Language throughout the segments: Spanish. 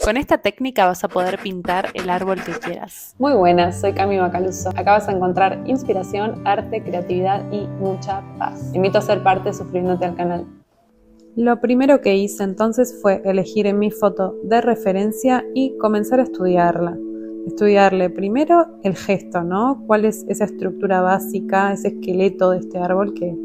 Con esta técnica vas a poder pintar el árbol que quieras. Muy buenas, soy Cami Macaluso. Acá vas a encontrar inspiración, arte, creatividad y mucha paz. Te invito a ser parte suscribiéndote al canal. Lo primero que hice entonces fue elegir en mi foto de referencia y comenzar a estudiarla. Estudiarle primero el gesto, ¿no? ¿Cuál es esa estructura básica, ese esqueleto de este árbol que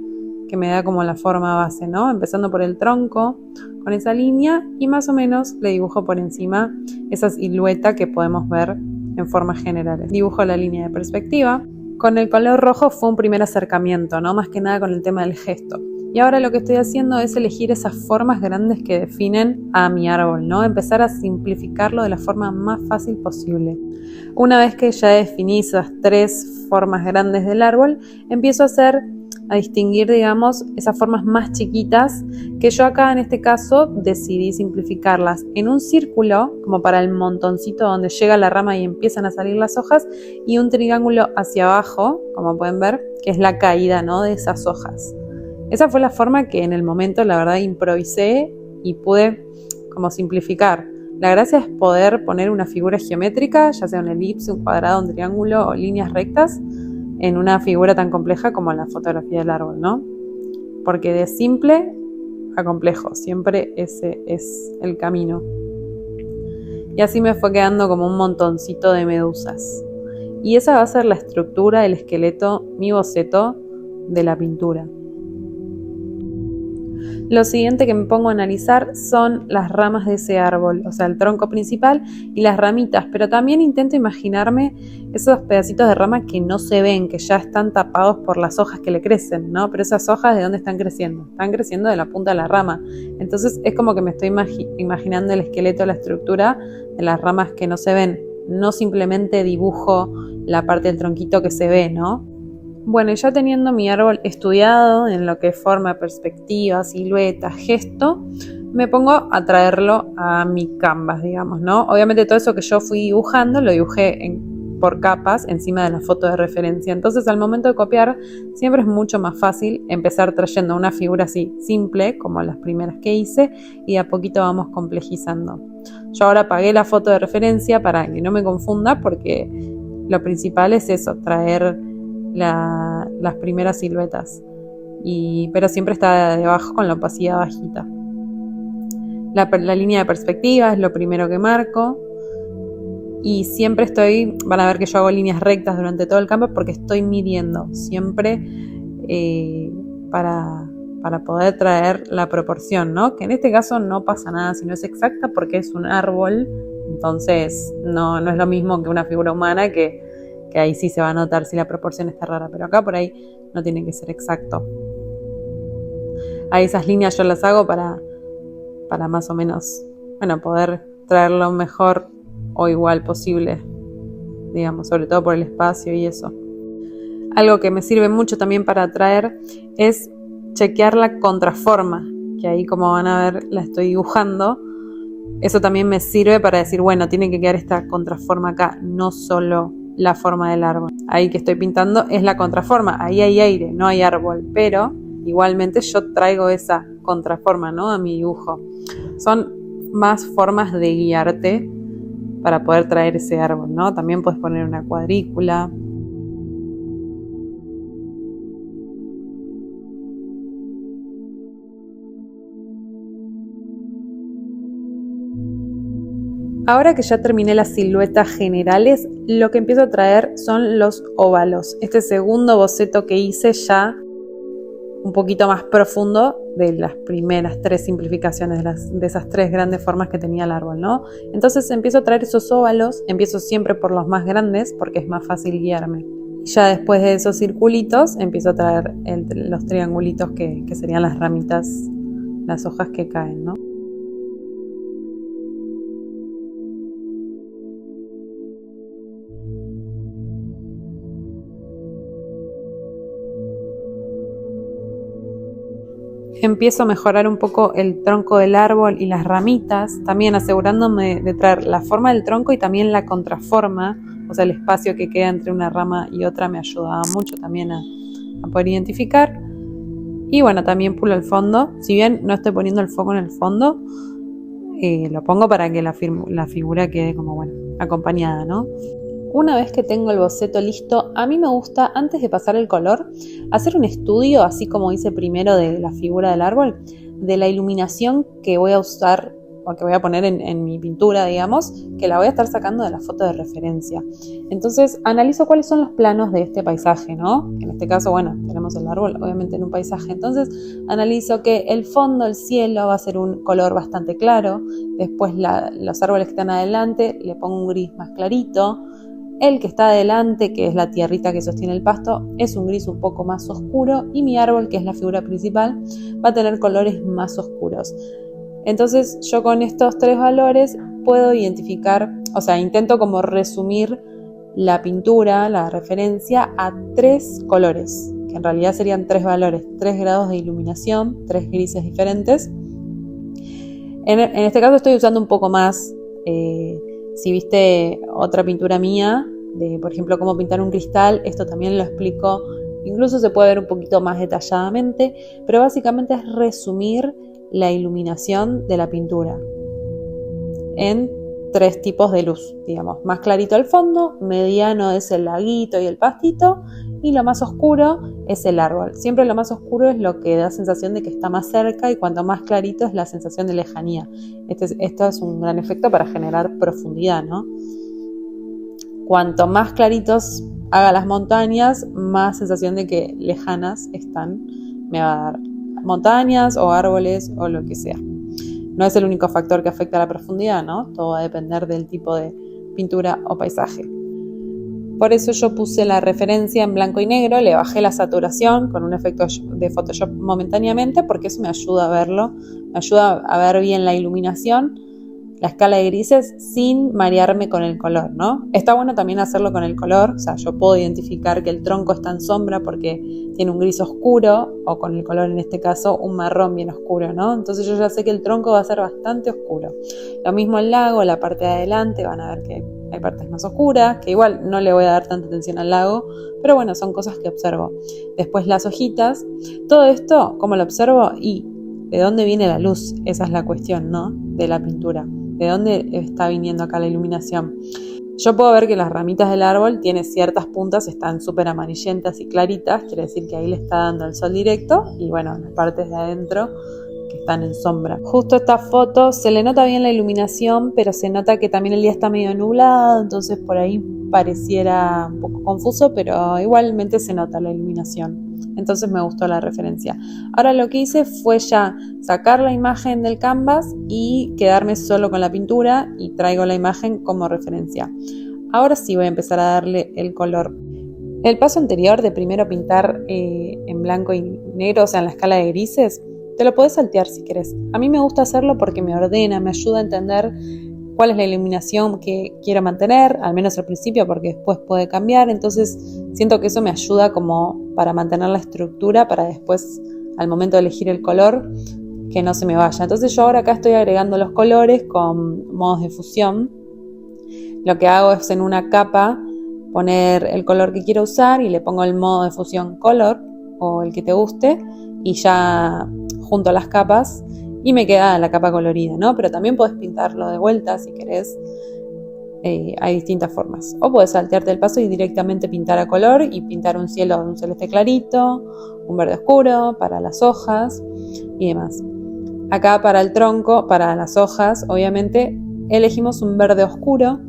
me da como la forma base, ¿no? Empezando por el tronco, con esa línea, y más o menos le dibujo por encima esa silueta que podemos ver en formas generales. Dibujo la línea de perspectiva. Con el color rojo fue un primer acercamiento, ¿no? Más que nada con el tema del gesto. Y ahora lo que estoy haciendo es elegir esas formas grandes que definen a mi árbol, ¿no? Empezar a simplificarlo de la forma más fácil posible. Una vez que ya definí esas 3 formas grandes del árbol, empiezo a distinguir, digamos, esas formas más chiquitas que yo acá en este caso decidí simplificarlas en un círculo, como para el montoncito donde llega la rama y empiezan a salir las hojas, y un triángulo hacia abajo, como pueden ver, que es la caída, ¿no?, de esas hojas. Esa fue la forma que en el momento, la verdad, improvisé y pude como simplificar. La gracia es poder poner una figura geométrica, ya sea una elipse, un cuadrado, un triángulo o líneas rectas, en una figura tan compleja como la fotografía del árbol, ¿no? Porque de simple a complejo, siempre ese es el camino. Y así me fue quedando como un montoncito de medusas. Y esa va a ser la estructura, el esqueleto, mi boceto de la pintura. Lo siguiente que me pongo a analizar son las ramas de ese árbol, o sea, el tronco principal y las ramitas, pero también intento imaginarme esos pedacitos de rama que no se ven, que ya están tapados por las hojas que le crecen, ¿no? Pero esas hojas, ¿de dónde están creciendo? Están creciendo de la punta de la rama. Entonces es como que me estoy imaginando el esqueleto, la estructura de las ramas que no se ven. No simplemente dibujo la parte del tronquito que se ve, ¿no? Bueno, ya teniendo mi árbol estudiado en lo que es forma, perspectiva, silueta, gesto, me pongo a traerlo a mi canvas, digamos, ¿no? Obviamente todo eso que yo fui dibujando lo dibujé por capas encima de la foto de referencia. Entonces al momento de copiar siempre es mucho más fácil empezar trayendo una figura así simple, como las primeras que hice, y de a poquito vamos complejizando. Yo ahora apagué la foto de referencia para que no me confunda, porque lo principal es eso, traer las primeras siluetas, pero siempre está debajo con la opacidad bajita. La línea de perspectiva es lo primero que marco, y siempre van a ver que yo hago líneas rectas durante todo el campo porque estoy midiendo siempre para poder traer la proporción, ¿no? Que en este caso no pasa nada si no es exacta porque es un árbol, entonces no es lo mismo que una figura humana que ahí sí se va a notar si la proporción está rara, pero acá por ahí no tiene que ser exacto. Ahí esas líneas yo las hago para más o menos, poder traer lo mejor o igual posible, digamos, sobre todo por el espacio y eso. Algo que me sirve mucho también para traer es chequear la contraforma, que ahí, como van a ver, la estoy dibujando. Eso también me sirve para decir, bueno, tiene que quedar esta contraforma acá, no solo la forma del árbol. Ahí que estoy pintando es la contraforma, ahí hay aire, no hay árbol, pero igualmente yo traigo esa contraforma, ¿no?, a mi dibujo. Son más formas de guiarte para poder traer ese árbol, ¿no? También puedes poner una cuadrícula. Ahora que ya terminé las siluetas generales, lo que empiezo a traer son los óvalos. Este segundo boceto que hice ya un poquito más profundo de las primeras 3 simplificaciones de esas 3 grandes formas que tenía el árbol, ¿no? Entonces empiezo a traer esos óvalos, empiezo siempre por los más grandes porque es más fácil guiarme. Y ya después de esos circulitos empiezo a traer los triangulitos que serían las ramitas, las hojas que caen, ¿no? Empiezo a mejorar un poco el tronco del árbol y las ramitas, también asegurándome de traer la forma del tronco y también la contraforma, o sea, el espacio que queda entre una rama y otra me ayudaba mucho también a poder identificar. Y bueno, también pulo el fondo, si bien no estoy poniendo el foco en el fondo, lo pongo para que la figura quede como, bueno, acompañada, ¿no? Una vez que tengo el boceto listo, a mí me gusta, antes de pasar el color, hacer un estudio, así como hice primero de la figura del árbol, de la iluminación que voy a usar o que voy a poner en mi pintura, digamos, que la voy a estar sacando de la foto de referencia. Entonces, analizo cuáles son los planos de este paisaje, ¿no? En este caso, bueno, tenemos el árbol, obviamente, en un paisaje. Entonces, analizo que el fondo, el cielo, va a ser un color bastante claro. Después, los árboles que están adelante, le pongo un gris más clarito. El que está adelante, que es la tierrita que sostiene el pasto, es un gris un poco más oscuro. Y mi árbol, que es la figura principal, va a tener colores más oscuros. Entonces yo con estos 3 valores puedo identificar, o sea, intento como resumir la pintura, la referencia a 3 colores, que en realidad serían 3 valores, 3 grados de iluminación, 3 grises diferentes. En este caso estoy usando un poco más, si viste otra pintura mía, de por ejemplo cómo pintar un cristal, esto también lo explico, incluso se puede ver un poquito más detalladamente, pero básicamente es resumir la iluminación de la pintura en 3 tipos de luz, digamos, más clarito el fondo, mediano es el laguito y el pastito, y lo más oscuro es el árbol. Siempre lo más oscuro es lo que da sensación de que está más cerca, y cuanto más clarito es la sensación de lejanía. Esto es un gran efecto para generar profundidad, ¿no? Cuanto más claritos haga las montañas, más sensación de que lejanas están me va a dar. Montañas o árboles o lo que sea. No es el único factor que afecta a la profundidad, ¿no? Todo va a depender del tipo de pintura o paisaje. Por eso yo puse la referencia en blanco y negro, le bajé la saturación con un efecto de Photoshop momentáneamente, porque eso me ayuda a verlo, me ayuda a ver bien la iluminación, la escala de grises, sin marearme con el color, ¿no? Está bueno también hacerlo con el color, o sea, yo puedo identificar que el tronco está en sombra porque tiene un gris oscuro, o con el color en este caso un marrón bien oscuro, ¿no? Entonces yo ya sé que el tronco va a ser bastante oscuro. Lo mismo el lago, la parte de adelante, van a ver que hay partes más oscuras, que igual no le voy a dar tanta atención al lago, pero bueno, son cosas que observo. Después las hojitas, todo esto, ¿cómo lo observo? Y ¿de dónde viene la luz? Esa es la cuestión, ¿no? De la pintura. ¿De dónde está viniendo acá la iluminación? Yo puedo ver que las ramitas del árbol tienen ciertas puntas, están súper amarillentas y claritas, quiere decir que ahí le está dando el sol directo, y bueno, las partes de adentro que están en sombra. Justo esta foto se le nota bien la iluminación, pero se nota que también el día está medio nublado, entonces por ahí pareciera un poco confuso, pero igualmente se nota la iluminación. Entonces me gustó la referencia. Ahora lo que hice fue ya sacar la imagen del canvas y quedarme solo con la pintura, y traigo la imagen como referencia. Ahora sí voy a empezar a darle el color. El paso anterior de primero pintar en blanco y negro, o sea en la escala de grises, te lo podés saltear si querés. A mí me gusta hacerlo porque me ordena, me ayuda a entender cuál es la iluminación que quiero mantener, al menos al principio, porque después puede cambiar. Entonces siento que eso me ayuda como para mantener la estructura, para después, al momento de elegir el color, que no se me vaya. Entonces yo ahora acá estoy agregando los colores con modos de fusión. Lo que hago es en una capa poner el color que quiero usar y le pongo el modo de fusión color o el que te guste, y ya junto las capas y me queda la capa colorida, ¿no? Pero también puedes pintarlo de vuelta si querés. Hay distintas formas. O puedes saltearte el paso y directamente pintar a color y pintar un cielo, un celeste clarito, un verde oscuro para las hojas y demás. Acá para el tronco, para las hojas, obviamente elegimos un verde oscuro,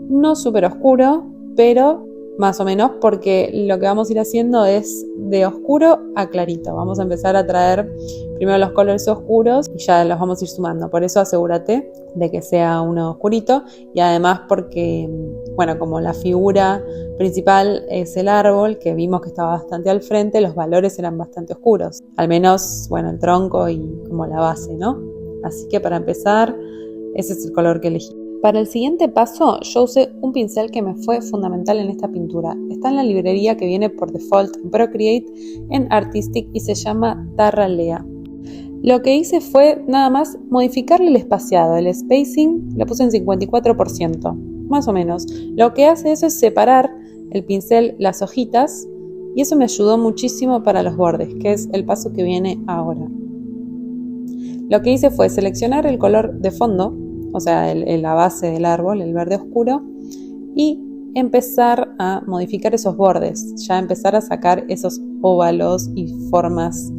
no súper oscuro, pero más o menos, porque lo que vamos a ir haciendo es de oscuro a clarito. Vamos a empezar a traer primero los colores oscuros y ya los vamos a ir sumando. Por eso asegúrate de que sea uno oscurito, y además porque, bueno, como la figura principal es el árbol, que vimos que estaba bastante al frente, los valores eran bastante oscuros. Al menos, bueno, el tronco y como la base, ¿no? Así que para empezar, ese es el color que elegí. Para el siguiente paso, yo usé un pincel que me fue fundamental en esta pintura. Está en la librería que viene por default en Procreate, en Artistic, y se llama Tarralea. Lo que hice fue nada más modificarle el espaciado, el spacing, lo puse en 54%, más o menos. Lo que hace eso es separar el pincel, las hojitas, y eso me ayudó muchísimo para los bordes, que es el paso que viene ahora. Lo que hice fue seleccionar el color de fondo, o sea, la base del árbol, el verde oscuro, y empezar a modificar esos bordes, ya empezar a sacar esos óvalos y formas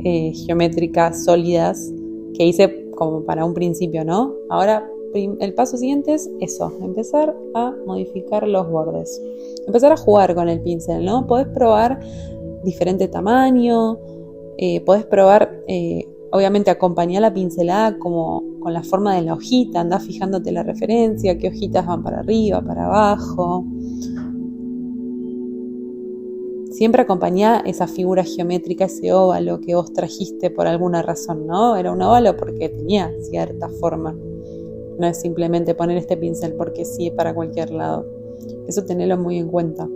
geométricas sólidas que hice como para un principio, ¿no? Ahora el paso siguiente es eso, empezar a modificar los bordes, empezar a jugar con el pincel, ¿no? Podés probar diferente tamaño, podés probar, obviamente acompañar la pincelada como con la forma de la hojita, andá fijándote la referencia, qué hojitas van para arriba, para abajo. Siempre acompañá esa figura geométrica, ese óvalo que vos trajiste por alguna razón, ¿no? Era un óvalo porque tenía cierta forma. No es simplemente poner este pincel porque sí para cualquier lado. Eso tenelo muy en cuenta.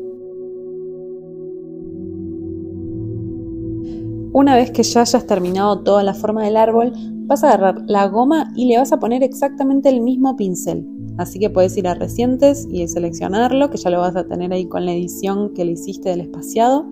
Una vez que ya hayas terminado toda la forma del árbol, vas a agarrar la goma y le vas a poner exactamente el mismo pincel. Así que puedes ir a recientes y seleccionarlo, que ya lo vas a tener ahí con la edición que le hiciste del espaciado.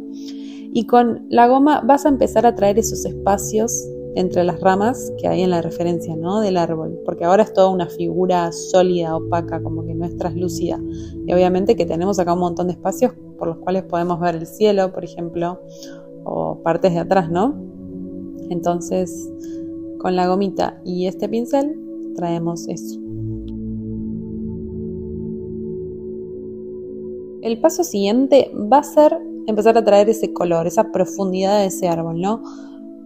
Y con la goma vas a empezar a traer esos espacios entre las ramas que hay en la referencia, ¿no? Del árbol. Porque ahora es toda una figura sólida, opaca, como que no es traslúcida. Y obviamente que tenemos acá un montón de espacios por los cuales podemos ver el cielo, por ejemplo, o partes de atrás, ¿no? Entonces, con la gomita y este pincel traemos eso. El paso siguiente va a ser empezar a traer ese color, esa profundidad de ese árbol, ¿no?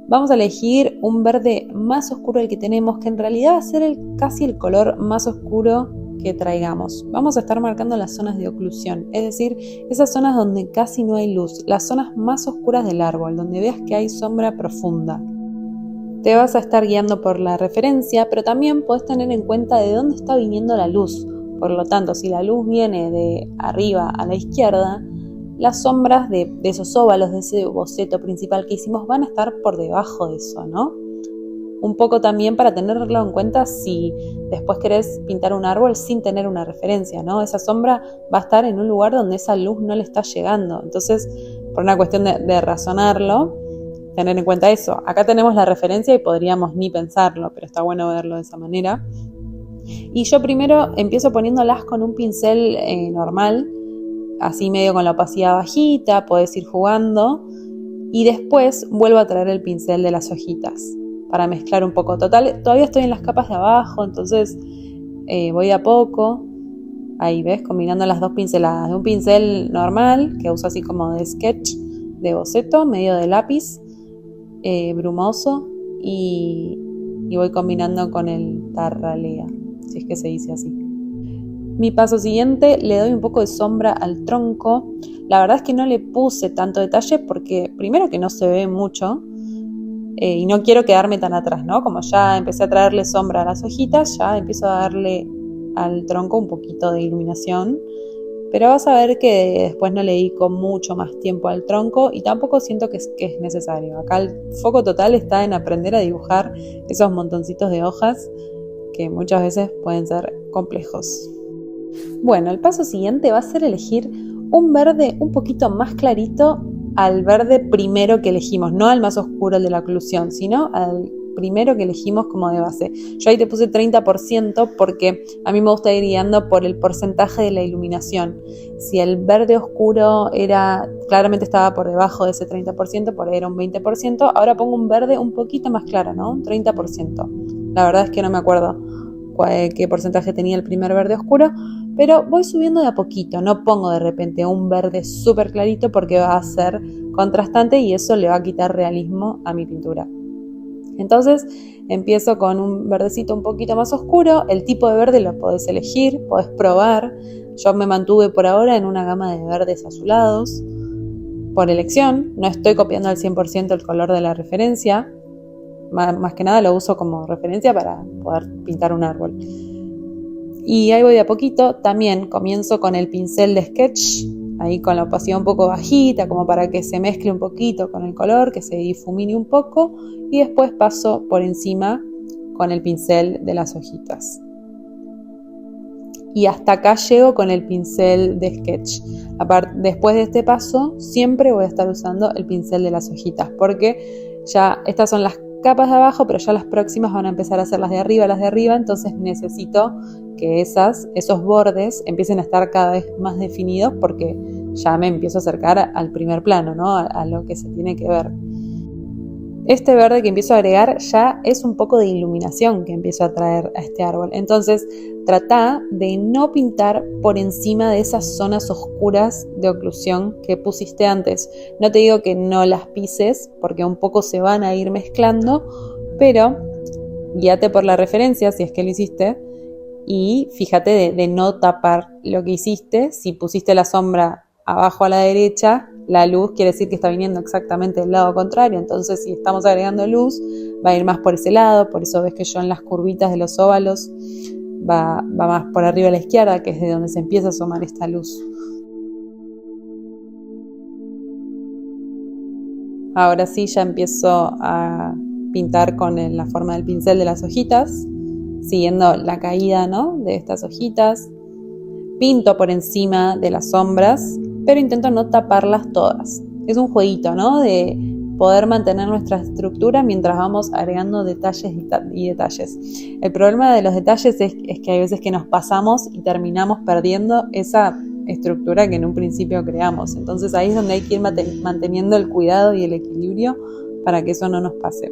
Vamos a elegir un verde más oscuro del que tenemos, que en realidad va a ser casi el color más oscuro que traigamos. Vamos a estar marcando las zonas de oclusión, es decir, esas zonas donde casi no hay luz, las zonas más oscuras del árbol, donde veas que hay sombra profunda. Te vas a estar guiando por la referencia, pero también podés tener en cuenta de dónde está viniendo la luz. Por lo tanto, si la luz viene de arriba a la izquierda, las sombras de esos óvalos, de ese boceto principal que hicimos, van a estar por debajo de eso, ¿no? Un poco también para tenerlo en cuenta si después querés pintar un árbol sin tener una referencia, ¿no? Esa sombra va a estar en un lugar donde esa luz no le está llegando. Entonces, por una cuestión de razonarlo, tener en cuenta eso. Acá tenemos la referencia y podríamos ni pensarlo, pero está bueno verlo de esa manera. Y yo primero empiezo poniéndolas con un pincel normal, así medio con la opacidad bajita, podés ir jugando, y después vuelvo a traer el pincel de las hojitas para mezclar un poco. Total, todavía estoy en las capas de abajo, entonces voy a poco, ahí ves, combinando las dos pinceladas, de un pincel normal, que uso así como de sketch, de boceto, medio de lápiz, brumoso, y voy combinando con el Tarralea, si es que se dice así. Mi paso siguiente, le doy un poco de sombra al tronco. La verdad es que no le puse tanto detalle porque primero que no se ve mucho y no quiero quedarme tan atrás, ¿no? Como ya empecé a traerle sombra a las hojitas, ya empiezo a darle al tronco un poquito de iluminación. Pero vas a ver que después no le dedico mucho más tiempo al tronco y tampoco siento que es necesario. Acá el foco total está en aprender a dibujar esos montoncitos de hojas que muchas veces pueden ser complejos. Bueno, el paso siguiente va a ser elegir un verde un poquito más clarito al verde primero que elegimos, no al más oscuro, el de la oclusión, sino al primero que elegimos como de base. Yo ahí te puse 30% porque a mí me gusta ir guiando por el porcentaje de la iluminación. Si el verde oscuro claramente estaba por debajo de ese 30%, por ahí era un 20%, ahora pongo un verde un poquito más claro, ¿no? Un 30%. La verdad es que no me acuerdo qué porcentaje tenía el primer verde oscuro, pero voy subiendo de a poquito, no pongo de repente un verde súper clarito porque va a ser contrastante y eso le va a quitar realismo a mi pintura. Entonces empiezo con un verdecito un poquito más oscuro, el tipo de verde lo podés elegir, podés probar. Yo me mantuve por ahora en una gama de verdes azulados por elección, no estoy copiando al 100% el color de la referencia, más que nada lo uso como referencia para poder pintar un árbol. Y ahí voy de a poquito, también comienzo con el pincel de sketch, ahí con la opacidad un poco bajita, como para que se mezcle un poquito con el color, que se difumine un poco, y después paso por encima con el pincel de las hojitas. Y hasta acá llego con el pincel de sketch. Después de este paso, siempre voy a estar usando el pincel de las hojitas, porque ya estas son las capas de abajo, pero ya las próximas van a empezar a ser las de arriba, entonces necesito que esos bordes empiecen a estar cada vez más definidos porque ya me empiezo a acercar al primer plano, ¿no? A lo que se tiene que ver. Este verde que empiezo a agregar ya es un poco de iluminación que empiezo a traer a este árbol. Entonces, trata de no pintar por encima de esas zonas oscuras de oclusión que pusiste antes. No te digo que no las pises, porque un poco se van a ir mezclando, pero guíate por la referencia, si es que lo hiciste, y fíjate de no tapar lo que hiciste. Si pusiste la sombra abajo a la derecha, la luz quiere decir que está viniendo exactamente del lado contrario, entonces si estamos agregando luz va a ir más por ese lado, por eso ves que yo en las curvitas de los óvalos va más por arriba a la izquierda, que es de donde se empieza a asomar esta luz. Ahora sí ya empiezo a pintar con la forma del pincel de las hojitas, siguiendo la caída, ¿no?, de estas hojitas. Pinto por encima de las sombras, pero intento no taparlas todas. Es un jueguito, ¿no?, de poder mantener nuestra estructura mientras vamos agregando detalles y detalles. El problema de los detalles es que hay veces que nos pasamos y terminamos perdiendo esa estructura que en un principio creamos. Entonces ahí es donde hay que ir manteniendo el cuidado y el equilibrio para que eso no nos pase.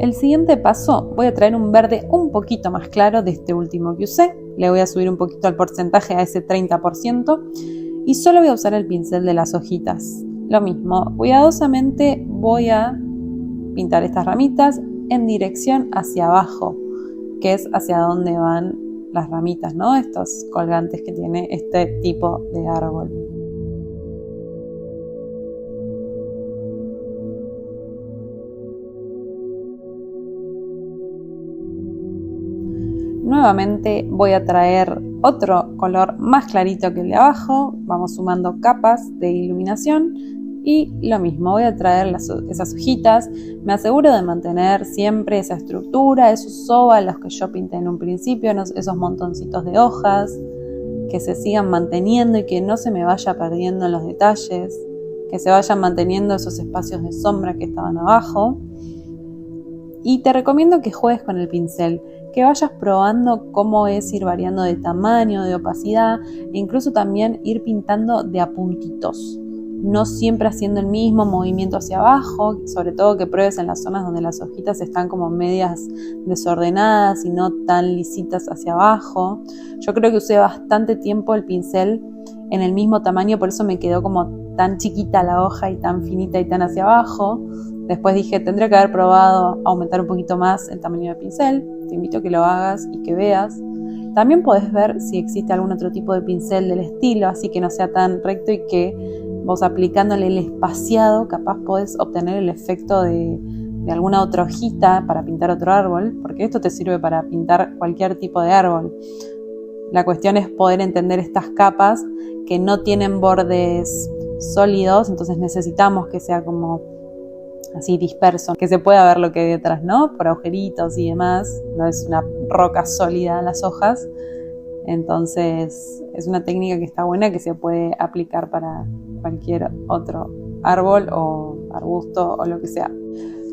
El siguiente paso, voy a traer un verde un poquito más claro de este último que usé. Le voy a subir un poquito el porcentaje a ese 30% y solo voy a usar el pincel de las hojitas. Lo mismo, cuidadosamente voy a pintar estas ramitas en dirección hacia abajo, que es hacia donde van las ramitas, ¿no?, estos colgantes que tiene este tipo de árbol. Nuevamente voy a traer otro color más clarito que el de abajo, vamos sumando capas de iluminación y lo mismo, voy a traer esas hojitas, me aseguro de mantener siempre esa estructura, esos óvalos que yo pinté en un principio, esos montoncitos de hojas, que se sigan manteniendo y que no se me vaya perdiendo los detalles, que se vayan manteniendo esos espacios de sombra que estaban abajo. Y te recomiendo que juegues con el pincel, que vayas probando cómo es ir variando de tamaño, de opacidad e incluso también ir pintando de a puntitos, no siempre haciendo el mismo movimiento hacia abajo, sobre todo que pruebes en las zonas donde las hojitas están como medias desordenadas y no tan lisitas hacia abajo. Yo creo que usé bastante tiempo el pincel en el mismo tamaño, por eso me quedó como tan chiquita la hoja y tan finita y tan hacia abajo. Después dije, tendría que haber probado aumentar un poquito más el tamaño del pincel. Te invito a que lo hagas y que veas. También podés ver si existe algún otro tipo de pincel del estilo, así que no sea tan recto y que vos aplicándole el espaciado capaz podés obtener el efecto de alguna otra hojita para pintar otro árbol, porque esto te sirve para pintar cualquier tipo de árbol. La cuestión es poder entender estas capas que no tienen bordes sólidos, entonces necesitamos que sea como así disperso, que se pueda ver lo que hay detrás, ¿no?, por agujeritos y demás. No es una roca sólida las hojas, entonces es una técnica que está buena, que se puede aplicar para cualquier otro árbol o arbusto o lo que sea.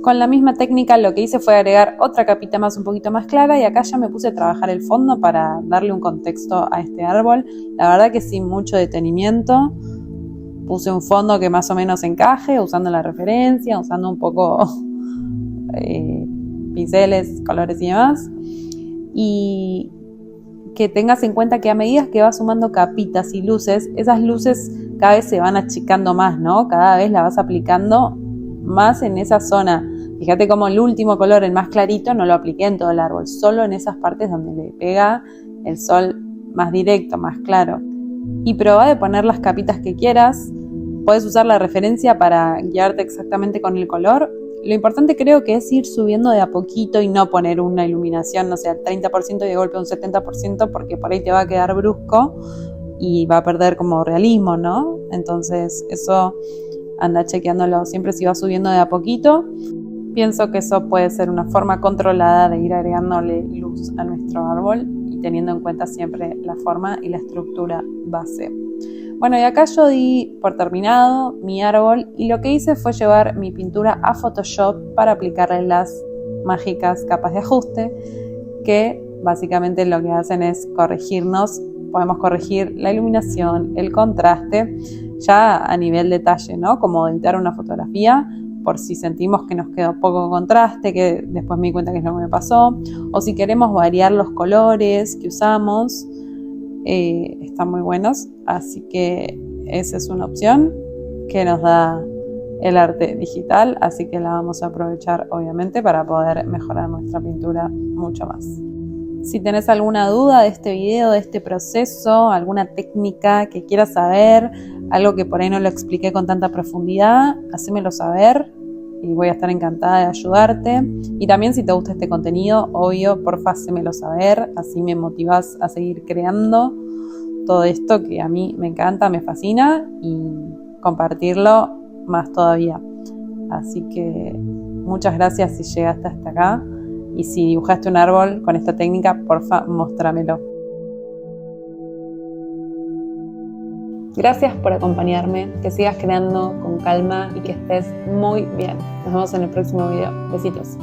Con la misma técnica lo que hice fue agregar otra capita más, un poquito más clara, y acá ya me puse a trabajar el fondo para darle un contexto a este árbol. La verdad que sin mucho detenimiento. Puse un fondo que más o menos encaje, usando la referencia, usando un poco pinceles, colores y demás. Y que tengas en cuenta que a medida que vas sumando capitas y luces, esas luces cada vez se van achicando más, ¿no? Cada vez la vas aplicando más en esa zona. Fíjate cómo el último color, el más clarito, no lo apliqué en todo el árbol, solo en esas partes donde le pega el sol más directo, más claro. Y probá de poner las capitas que quieras. Puedes usar la referencia para guiarte exactamente con el color. Lo importante creo que es ir subiendo de a poquito y no poner una iluminación, no sé, al 30% y de golpe un 70%, porque por ahí te va a quedar brusco y va a perder como realismo, ¿no? Entonces eso anda chequeándolo siempre si va subiendo de a poquito. Pienso que eso puede ser una forma controlada de ir agregándole luz a nuestro árbol y teniendo en cuenta siempre la forma y la estructura base. Bueno, y acá yo di por terminado mi árbol y lo que hice fue llevar mi pintura a Photoshop para aplicarle las mágicas capas de ajuste, que básicamente lo que hacen es corregirnos. Podemos corregir la iluminación, el contraste, ya a nivel detalle, ¿no? Como editar una fotografía, por si sentimos que nos quedó poco contraste, que después me di cuenta que es lo que me pasó, o si queremos variar los colores que usamos, están muy buenos, así que esa es una opción que nos da el arte digital, así que la vamos a aprovechar obviamente para poder mejorar nuestra pintura mucho más. Si tenés alguna duda de este video, de este proceso, alguna técnica que quieras saber, algo que por ahí no lo expliqué con tanta profundidad, hacémelo saber y voy a estar encantada de ayudarte. Y también si te gusta este contenido, obvio, porfa, hacémelo saber, así me motivás a seguir creando todo esto que a mí me encanta, me fascina, y compartirlo más todavía. Así que muchas gracias si llegaste hasta acá. Y si dibujaste un árbol con esta técnica, porfa, mostrámelo. Gracias por acompañarme, que sigas creando con calma y que estés muy bien. Nos vemos en el próximo video. Besitos.